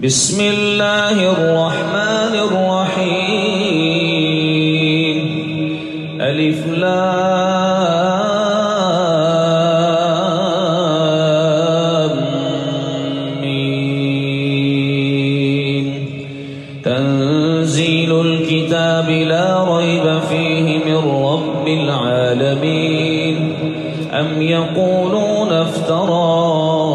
بسم الله الرحمن الرحيم ألف لام ميم تنزيل الكتاب لا ريب فيه من رب العالمين أم يقولون افتراه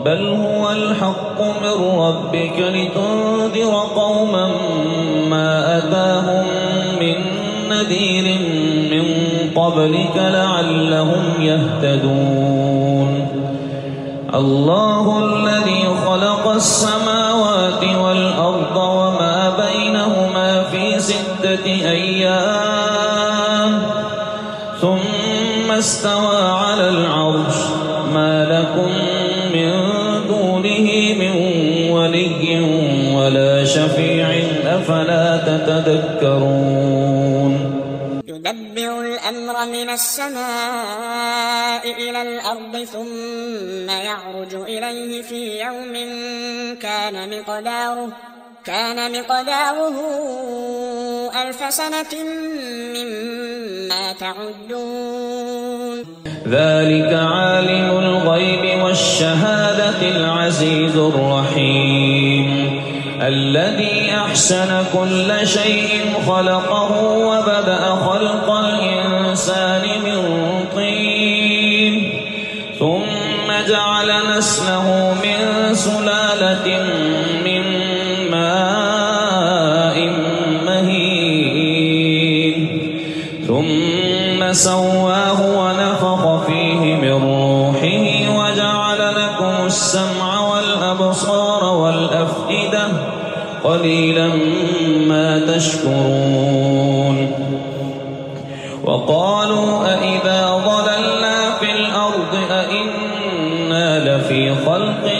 بل هو الحق من ربك لتنذر قوما ما أتاهم من نذير من قبلك لعلهم يهتدون الله الذي خلق السماوات والأرض وما بينهما في 6 أيام ثم استوى على العرش ما لكم من دونه من ولي ولا شفيع أفلا تتذكرون يدبر الأمر من السماء إلى الأرض ثم يعرج إليه في يوم كان مقداره 1000 سنة مما تعدون ذلك عالم الغيب والشهادة العزيز الرحيم الذي أحسن كل شيء خلقه وبدأ خلق الإنسان من طين ثم جعل نسله من سلالة من ماء مهين ثم سواه ونفخ فيه من روحه وجعل لكم السمع والأبصار والأفئدة قليلا ما تشكرون وقالوا أإذا ضللنا في الأرض أإنا لفي خلق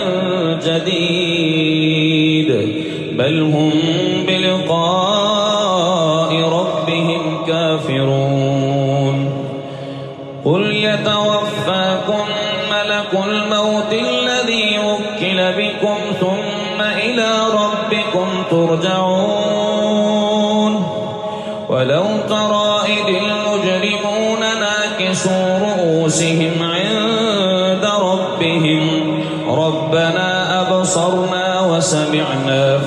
جديد بل هم بلقاء ربهم كافرون قل يتوفاكم ملك الموت الذي وكل بكم ثم إلى ربكم ترجعون ولو ترى إذ المجرمون ناكسوا رؤوسهم عند ربهم ربنا أبصرنا وسمعنا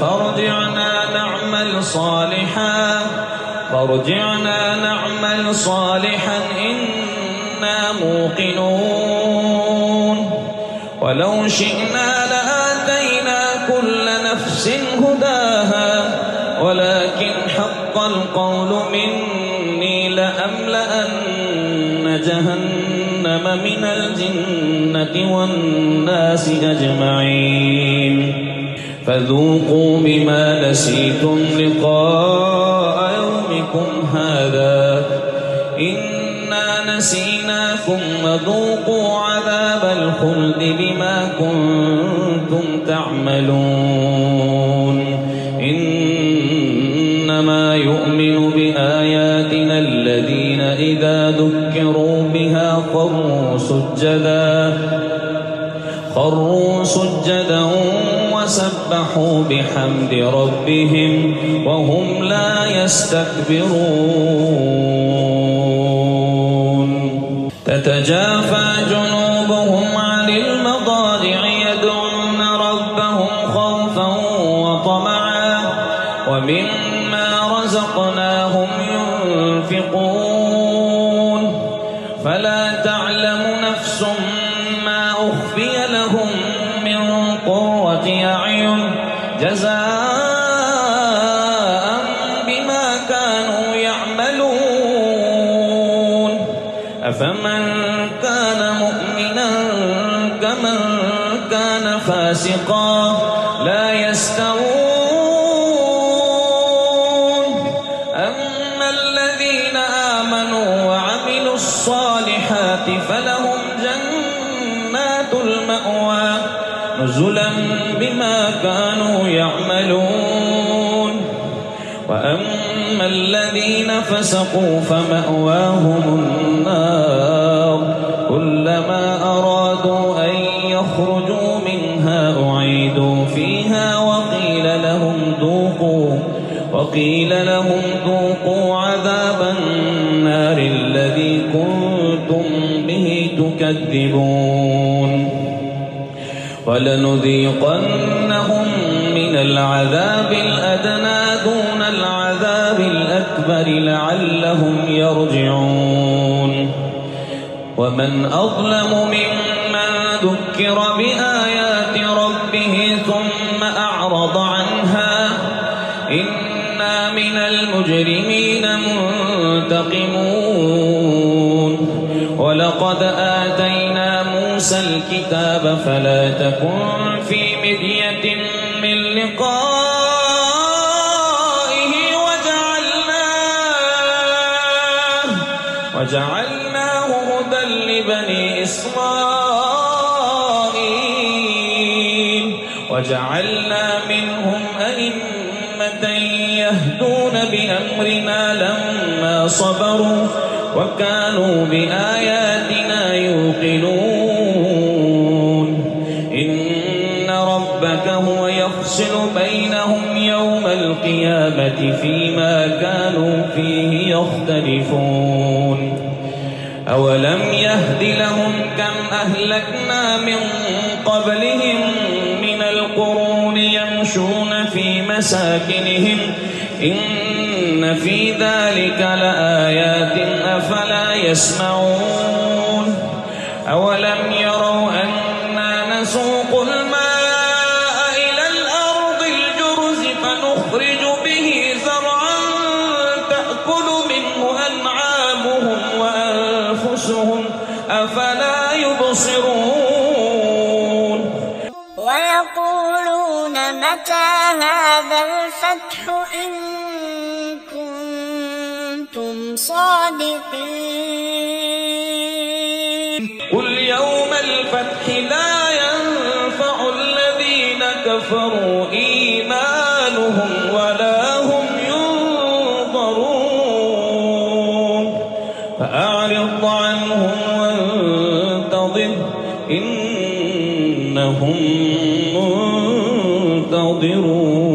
فارجعنا نعمل صالحا إنا موقنون ولو شئنا لآتينا كل نفس هداها ولكن حق القول مني لأملأن جهنم من الجنة والناس أجمعين فذوقوا بما نسيتم لقاء يومكم هذا إنا نسيناكم وذوقوا عذاب الخلد بما كنتم تعملون إنما يؤمن بآياتنا الذين إذا ذكروا بها خروا سجدا وسبحوا بحمد ربهم وهم لا يستكبرون تتجافى جنوبهم عن المضاجع يدعون ربهم خوفا وطمعا ومما رزقناهم ينفقون فلا تعلم نفس ما أخفي لهم من قرة أعين جزاء بما كانوا يعملون أفمن كان مؤمنا كمن كان فاسقا لا يستوون أما الذين آمنوا وعملوا الصالحات فلهم جنات المأوى نزلا بما كانوا يعملون وأما الذين فسقوا فمأواهم النار كلما أرادوا أن يخرجوا منها أعيدوا ألقوا فيها وقيل لهم ذوقوا عذاب النار الذي كنتم به تكذبون ولنذيقنهم من العذاب الأدنى دون العذاب الأكبر لعلهم يرجعون ومن أظلم ممن ذكر بآيات ربه ثم أعرض عنها إنا من المجرمين منتقمون ولقد آتينا موسى الكتاب فلا تكن في مرية من لقائه وجعلناه هدى لبني إسرائيل وجعلنا منهم أئمة يهدون بأمرنا لما صبروا وكانوا بآياتنا يوقنون إن ربك هو يفصل بينهم يوم القيامة فيما كانوا فيه يختلفون أولم يهد لهم كم أهلكنا من قبلهم من القرون يمشون في مساكنهم إن في ذلك لآيات أفلا يسمعون أولم يروا أنا نسوق الماء إلى الأرض الجرز فنخرج به زرعا تأكل منه أنعامهم وأنفسهم أفلا يبصرون ويقولون متى هذا الفتح إن كنتم صادقين قل يوم الفتح لا ينفع الذين كفروا إيمانهم ولا هم ينظرون فأعرض عنهم وانتظر إنهم منتظرون.